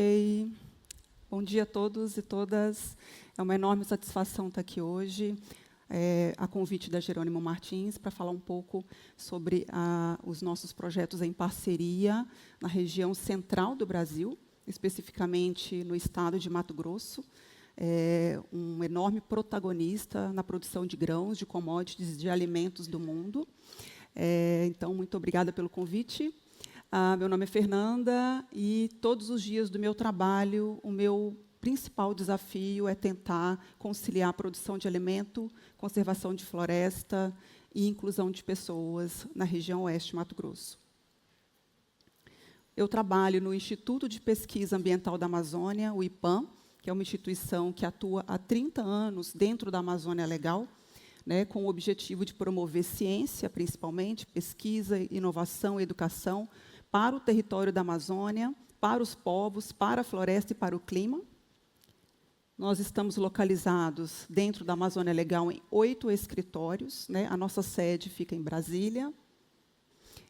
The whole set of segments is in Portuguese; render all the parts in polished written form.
Ok. Bom dia a todos e todas. É uma enorme satisfação estar aqui hoje, a convite da Jerônimo Martins, para falar um pouco sobre os nossos projetos em parceria na região central do Brasil, especificamente no estado de Mato Grosso. Um enorme protagonista na produção de grãos, de commodities, de alimentos do mundo. Então, muito obrigada pelo convite. Meu nome é Fernanda e todos os dias do meu trabalho, o meu principal desafio é tentar conciliar a produção de alimento, conservação de floresta e inclusão de pessoas na região oeste de Mato Grosso. Eu trabalho no Instituto de Pesquisa Ambiental da Amazônia, o IPAM, que é uma instituição que atua há 30 anos dentro da Amazônia Legal, com o objetivo de promover ciência, principalmente, pesquisa, inovação e educação, para o território da Amazônia, para os povos, para a floresta e para o clima. Nós estamos localizados dentro da Amazônia Legal em 8 escritórios. A nossa sede fica em Brasília.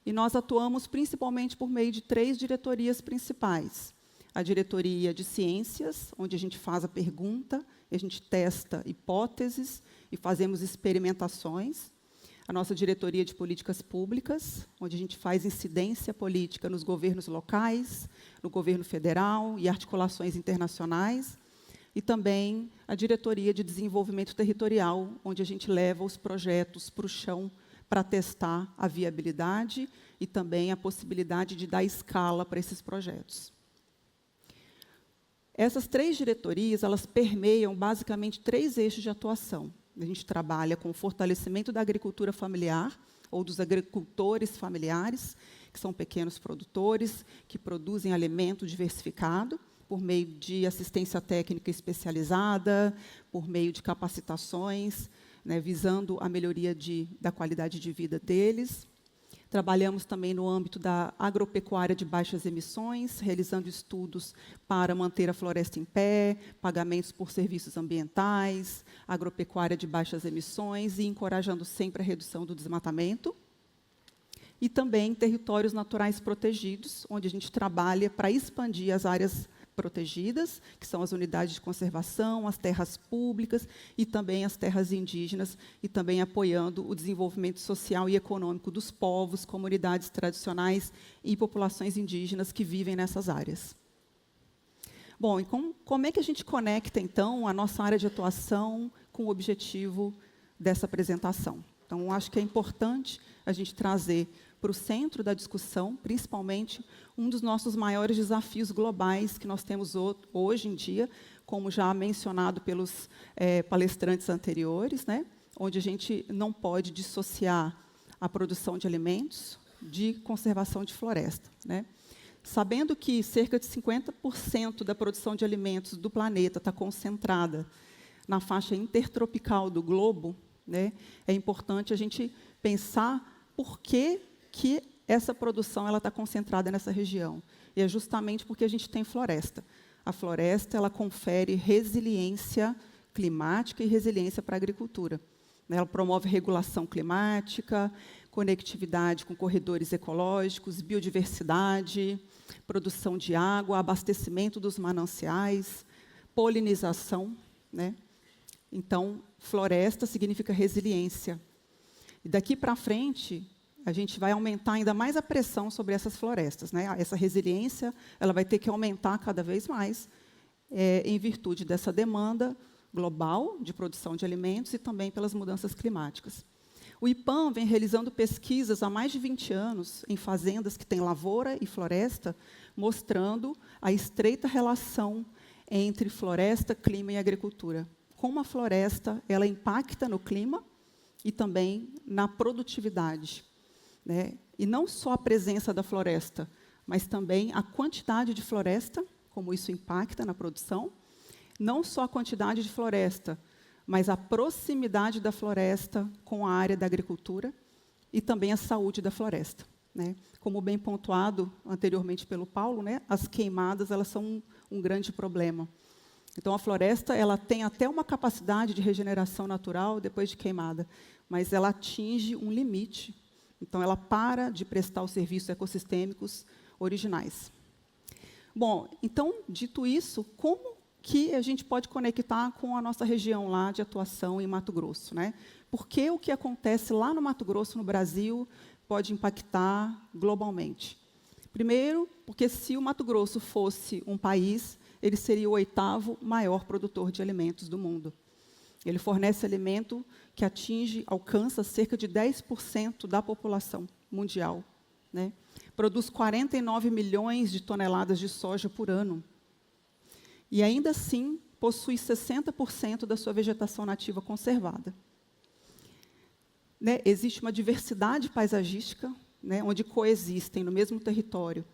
E nós atuamos principalmente por meio de 3 diretorias principais. A diretoria de ciências, onde a gente faz a pergunta, a gente testa hipóteses e fazemos experimentações. A nossa diretoria de políticas públicas, onde a gente faz incidência política nos governos locais, no governo federal e articulações internacionais. E também a diretoria de desenvolvimento territorial, onde a gente leva os projetos para o chão para testar a viabilidade e também a possibilidade de dar escala para esses projetos. Essas 3 diretorias, elas permeiam basicamente 3 eixos de atuação. A gente trabalha com o fortalecimento da agricultura familiar, ou dos agricultores familiares, que são pequenos produtores, que produzem alimento diversificado, por meio de assistência técnica especializada, por meio de capacitações, visando a melhoria da qualidade de vida deles. Trabalhamos também no âmbito da agropecuária de baixas emissões, realizando estudos para manter a floresta em pé, pagamentos por serviços ambientais, agropecuária de baixas emissões e encorajando sempre a redução do desmatamento. E também territórios naturais protegidos, onde a gente trabalha para expandir as áreas protegidas, que são as unidades de conservação, as terras públicas e também as terras indígenas, e também apoiando o desenvolvimento social e econômico dos povos, comunidades tradicionais e populações indígenas que vivem nessas áreas. Bom, e como é que a gente conecta, então, a nossa área de atuação com o objetivo dessa apresentação? Então, acho que é importante a gente trazer para o centro da discussão, principalmente, um dos nossos maiores desafios globais que nós temos hoje em dia, como já mencionado pelos palestrantes anteriores, onde a gente não pode dissociar a produção de alimentos de conservação de floresta. Sabendo que cerca de 50% da produção de alimentos do planeta está concentrada na faixa intertropical do globo, é importante a gente pensar por que essa produção está concentrada nessa região. E é justamente porque a gente tem floresta. A floresta ela confere resiliência climática e resiliência para a agricultura. Ela promove regulação climática, conectividade com corredores ecológicos, biodiversidade, produção de água, abastecimento dos mananciais, polinização. Então, floresta significa resiliência. E daqui para frente, a gente vai aumentar ainda mais a pressão sobre essas florestas. Essa resiliência ela vai ter que aumentar cada vez mais em virtude dessa demanda global de produção de alimentos e também pelas mudanças climáticas. O IPAM vem realizando pesquisas há mais de 20 anos em fazendas que têm lavoura e floresta, mostrando a estreita relação entre floresta, clima e agricultura. Como a floresta ela impacta no clima e também na produtividade. E não só a presença da floresta, mas também a quantidade de floresta, como isso impacta na produção. Não só a quantidade de floresta, mas a proximidade da floresta com a área da agricultura e também a saúde da floresta. Como bem pontuado anteriormente pelo Paulo, as queimadas elas são um grande problema. Então, a floresta ela tem até uma capacidade de regeneração natural depois de queimada, mas ela atinge um limite. Então, ela para de prestar os serviços ecossistêmicos originais. Bom, então, dito isso, como que a gente pode conectar com a nossa região lá de atuação em Mato Grosso, né? Porque o que acontece lá no Mato Grosso, no Brasil, pode impactar globalmente. Primeiro, porque se o Mato Grosso fosse um país, ele seria o 8º maior produtor de alimentos do mundo. Ele fornece alimento que alcança cerca de 10% da população mundial, né? Produz 49 milhões de toneladas de soja por ano. E, ainda assim, possui 60% da sua vegetação nativa conservada. Né? Existe uma diversidade paisagística, né, onde coexistem, no mesmo território,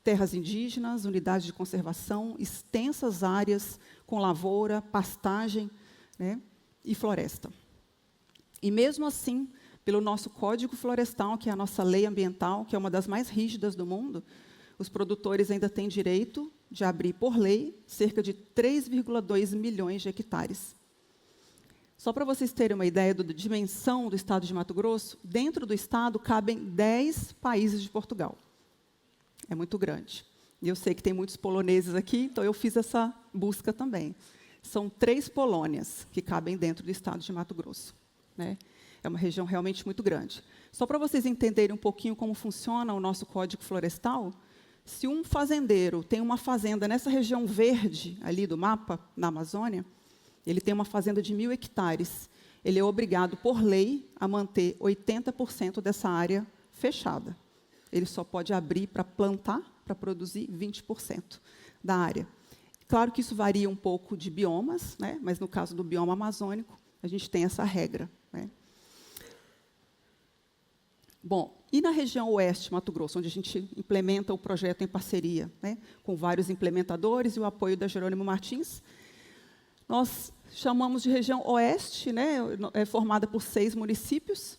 terras indígenas, unidades de conservação, extensas áreas com lavoura, pastagem, né, e floresta. E, mesmo assim, pelo nosso Código Florestal, que é a nossa lei ambiental, que é uma das mais rígidas do mundo, os produtores ainda têm direito de abrir, por lei, cerca de 3,2 milhões de hectares. Só para vocês terem uma ideia da dimensão do estado de Mato Grosso, dentro do estado cabem 10 países de Portugal. É muito grande. E eu sei que tem muitos poloneses aqui, então eu fiz essa busca também. São 3 Polônias que cabem dentro do estado de Mato Grosso, né? É uma região realmente muito grande. Só para vocês entenderem um pouquinho como funciona o nosso Código Florestal, se um fazendeiro tem uma fazenda nessa região verde, ali do mapa, na Amazônia, ele tem uma fazenda de 1.000 hectares, ele é obrigado, por lei, a manter 80% dessa área fechada. Ele só pode abrir para plantar, para produzir 20% da área. Claro que isso varia um pouco de biomas, né? Mas, no caso do bioma amazônico, a gente tem essa regra, né? Bom, e na região oeste, Mato Grosso, onde a gente implementa o projeto em parceria, né, com vários implementadores e o apoio da Jerônimo Martins, nós chamamos de região oeste, né, é formada por 6 municípios,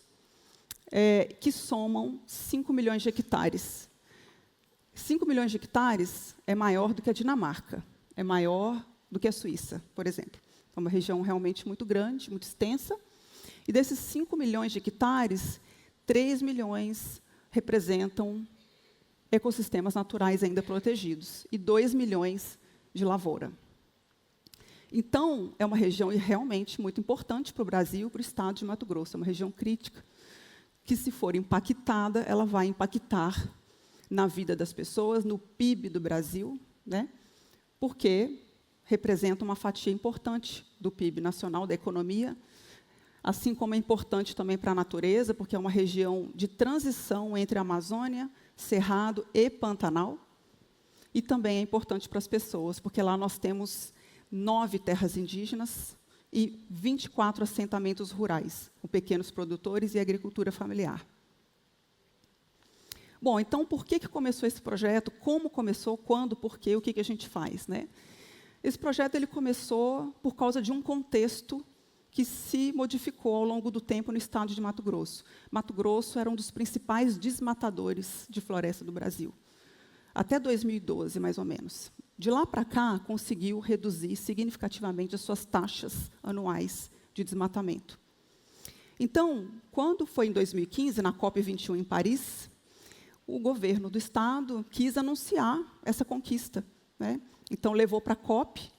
que somam 5 milhões de hectares. 5 milhões de hectares é maior do que a Dinamarca, é maior do que a Suíça, por exemplo. É uma região realmente muito grande, muito extensa, e desses 5 milhões de hectares, 3 milhões representam ecossistemas naturais ainda protegidos e 2 milhões de lavoura. Então, é uma região realmente muito importante para o Brasil, para o estado de Mato Grosso. É uma região crítica, que, se for impactada, ela vai impactar na vida das pessoas, no PIB do Brasil, né? Porque representa uma fatia importante do PIB nacional, da economia, assim como é importante também para a natureza, porque é uma região de transição entre a Amazônia, Cerrado e Pantanal, e também é importante para as pessoas, porque lá nós temos 9 terras indígenas e 24 assentamentos rurais, com pequenos produtores e agricultura familiar. Bom, então, por que começou esse projeto? Como começou? Quando? Por quê? O que a gente faz, né? Esse projeto ele começou por causa de um contexto que se modificou ao longo do tempo no estado de Mato Grosso. Mato Grosso era um dos principais desmatadores de floresta do Brasil, até 2012, mais ou menos. De lá para cá, conseguiu reduzir significativamente as suas taxas anuais de desmatamento. Então, quando foi em 2015, na COP21 em Paris, o governo do estado quis anunciar essa conquista, né? Então, levou para a COP,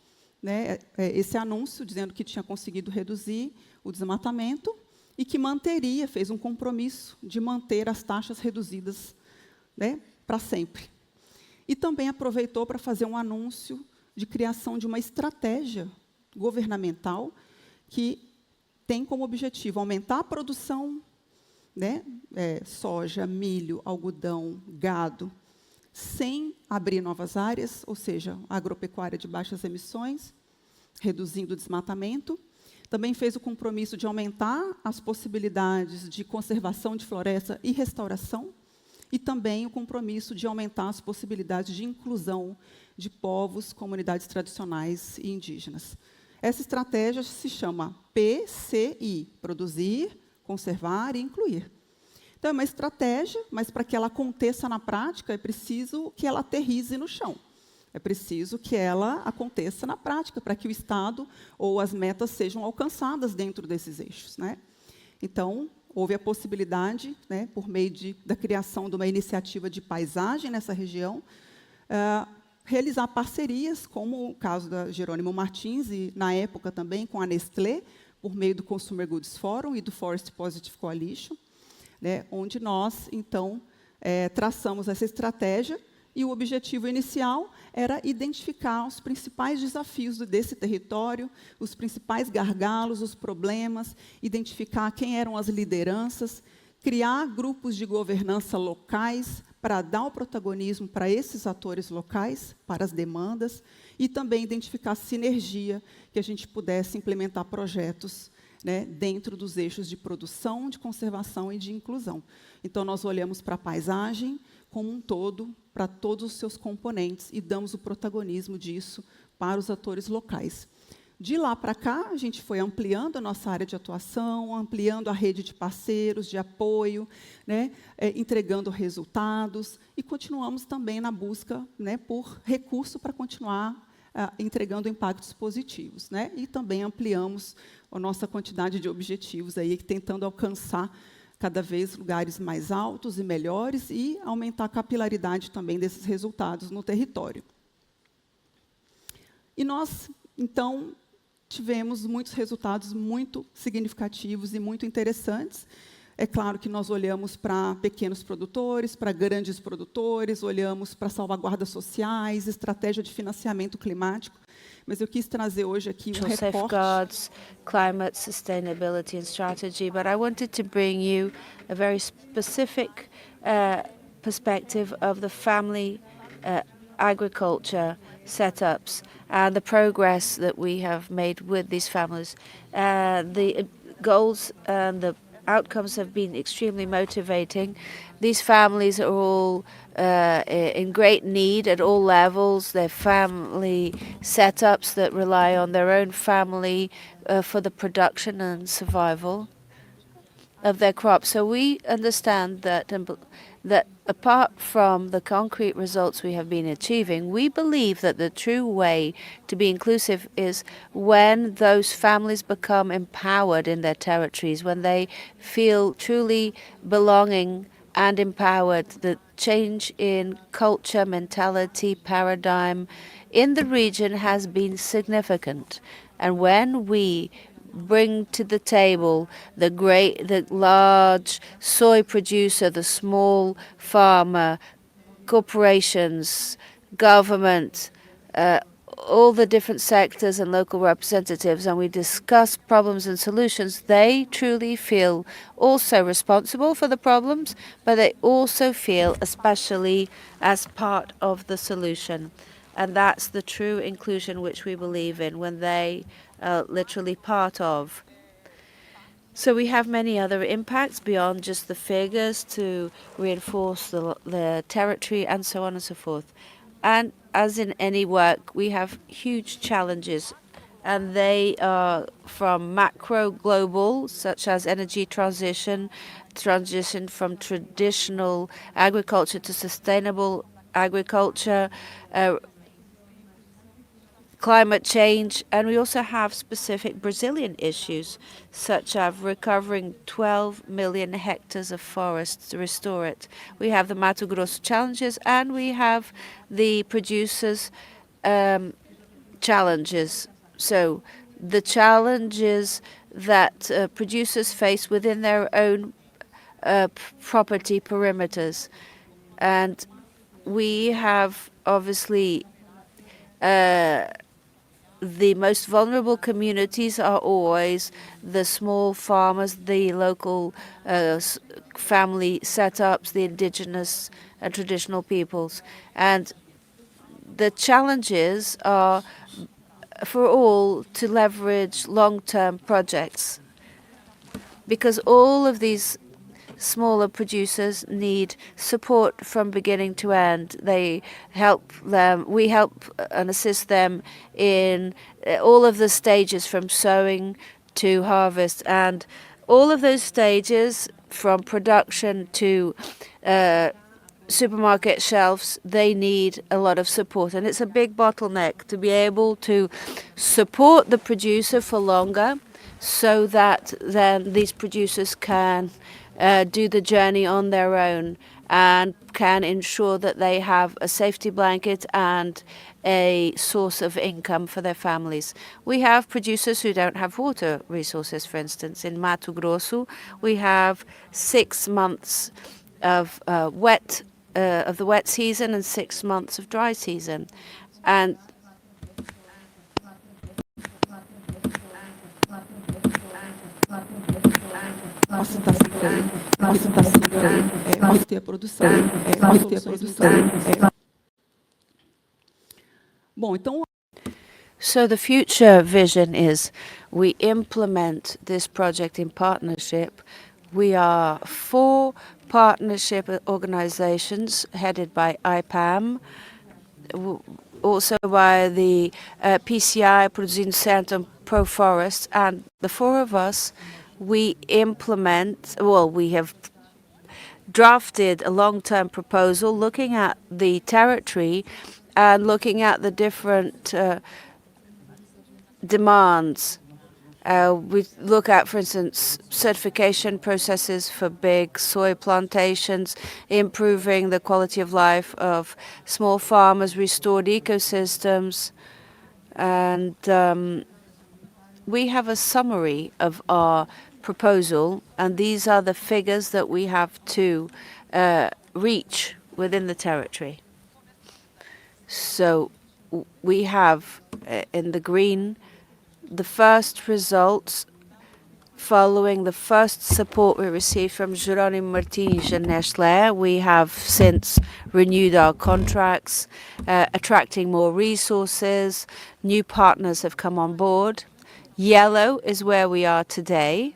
né, esse anúncio, dizendo que tinha conseguido reduzir o desmatamento e que manteria, fez um compromisso de manter as taxas reduzidas, né, para sempre. E também aproveitou para fazer um anúncio de criação de uma estratégia governamental que tem como objetivo aumentar a produção, né, soja, milho, algodão, gado, sem abrir novas áreas, ou seja, agropecuária de baixas emissões, reduzindo o desmatamento. Também fez o compromisso de aumentar as possibilidades de conservação de floresta e restauração, e também o compromisso de aumentar as possibilidades de inclusão de povos, comunidades tradicionais e indígenas. Essa estratégia se chama PCI, Produzir, Conservar e Incluir. Então, é uma estratégia, mas para que ela aconteça na prática, é preciso que ela aterrize no chão. É preciso que ela aconteça na prática, para que o Estado ou as metas sejam alcançadas dentro desses eixos, né? Então, houve a possibilidade, né, por meio da criação de uma iniciativa de paisagem nessa região, realizar parcerias, como o caso da Jerônimo Martins, e na época também com a Nestlé, por meio do Consumer Goods Forum e do Forest Positive Coalition, né, onde nós, então, traçamos essa estratégia, e o objetivo inicial era identificar os principais desafios desse território, os principais gargalos, os problemas, identificar quem eram as lideranças, criar grupos de governança locais para dar o protagonismo para esses atores locais, para as demandas, e também identificar sinergia, que a gente pudesse implementar projetos, né, dentro dos eixos de produção, de conservação e de inclusão. Então, nós olhamos para a paisagem como um todo, para todos os seus componentes, e damos o protagonismo disso para os atores locais. De lá para cá, a gente foi ampliando a nossa área de atuação, ampliando a rede de parceiros, de apoio, né, entregando resultados, e continuamos também na busca, né, por recurso para continuar entregando impactos positivos, né, e também ampliamos a nossa quantidade de objetivos, aí, tentando alcançar cada vez lugares mais altos e melhores, e aumentar a capilaridade também desses resultados no território. E nós, então, tivemos muitos resultados muito significativos e muito interessantes. É claro que nós olhamos para pequenos produtores, para grandes produtores, olhamos para salvaguardas sociais, estratégia de financiamento climático, mas eu quis trazer hoje aqui recorte. Safeguards, climate sustainability and strategy, but I wanted to bring you a very specific perspective of the family agriculture setups and the progress that we have made with these families. The goals and the outcomes have been extremely motivating. These families are all in great need at all levels. They're family setups that rely on their own family for the production and survival of their crops. So we understand that apart from the concrete results we have been achieving, we believe that the true way to be inclusive is when those families become empowered in their territories, when they feel truly belonging and empowered. The change in culture, mentality, paradigm in the region has been significant. And when we bring to the table the large soy producer, the small farmer, corporations, government, all the different sectors and local representatives, and we discuss problems and solutions, they truly feel also responsible for the problems, but they also feel especially as part of the solution. And that's the true inclusion which we believe in, when they literally part of. So we have many other impacts beyond just the figures to reinforce the territory and so on and so forth. And as in any work, we have huge challenges, and they are from macro global, such as energy transition from traditional agriculture to sustainable agriculture, climate change, and we also have specific Brazilian issues, such as recovering 12 million hectares of forests to restore it. We have the Mato Grosso challenges, and we have the producers' challenges. So the challenges that producers face within their own property perimeters. And we have, obviously, the most vulnerable communities are always the small farmers, the local family setups, the indigenous and traditional peoples. And the challenges are for all to leverage long-term projects, because all of these smaller producers need support from beginning to end. We help and assist them in all of the stages from sowing to harvest, and all of those stages from production to supermarket shelves, they need a lot of support, and it's a big bottleneck to be able to support the producer for longer, so that then these producers can do the journey on their own and can ensure that they have a safety blanket and a source of income for their families. We have producers who don't have water resources, for instance. In Mato Grosso, we have 6 months of the wet season and 6 months of dry season. And so the future vision is we implement this project in partnership. We are 4 partnership organizations headed by IPAM, also by the PCI, Produzindo Certo, and ProForest, and the 4 of us, we have drafted a long-term proposal looking at the territory and looking at the different demands. We look at, for instance, certification processes for big soy plantations, improving the quality of life of small farmers, restored ecosystems, and we have a summary of our proposal, and these are the figures that we have to reach within the territory. So we have in the green the first results following the first support we received from Jerónimo Martins and Nestlé. We have since renewed our contracts, attracting more resources. New partners have come on board. Yellow is where we are today,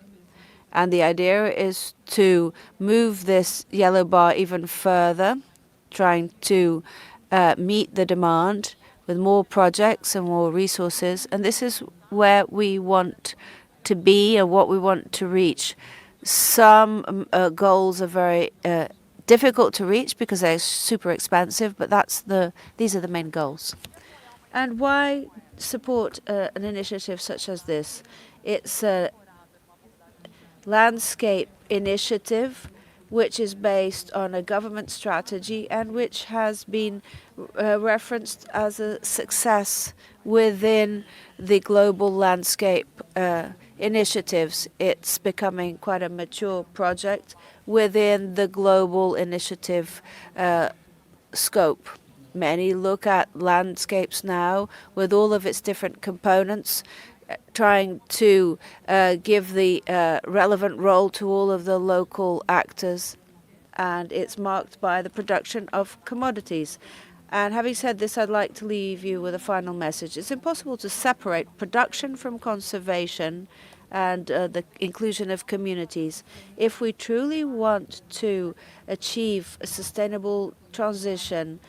and the idea is to move this yellow bar even further, trying to meet the demand with more projects and more resources. And this is where we want to be and what we want to reach. Some goals are very difficult to reach because they're super expensive, but these are the main goals. And why support an initiative such as this? It's a landscape initiative which is based on a government strategy and which has been referenced as a success within the global landscape initiatives. It's becoming quite a mature project within the global initiative scope. Many look at landscapes now with all of its different components, trying to give the relevant role to all of the local actors, and it's marked by the production of commodities. And having said this, I'd like to leave you with a final message. It's impossible to separate production from conservation and the inclusion of communities. If we truly want to achieve a sustainable transition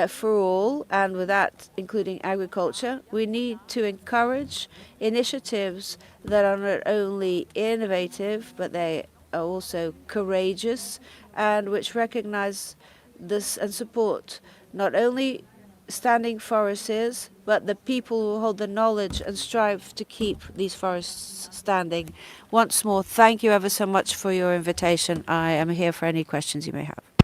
for all, and with that including agriculture, we need to encourage initiatives that are not only innovative, but they are also courageous, and which recognize this and support not only standing foresters, but the people who hold the knowledge and strive to keep these forests standing. Once more, thank you ever so much for your invitation. I am here for any questions you may have.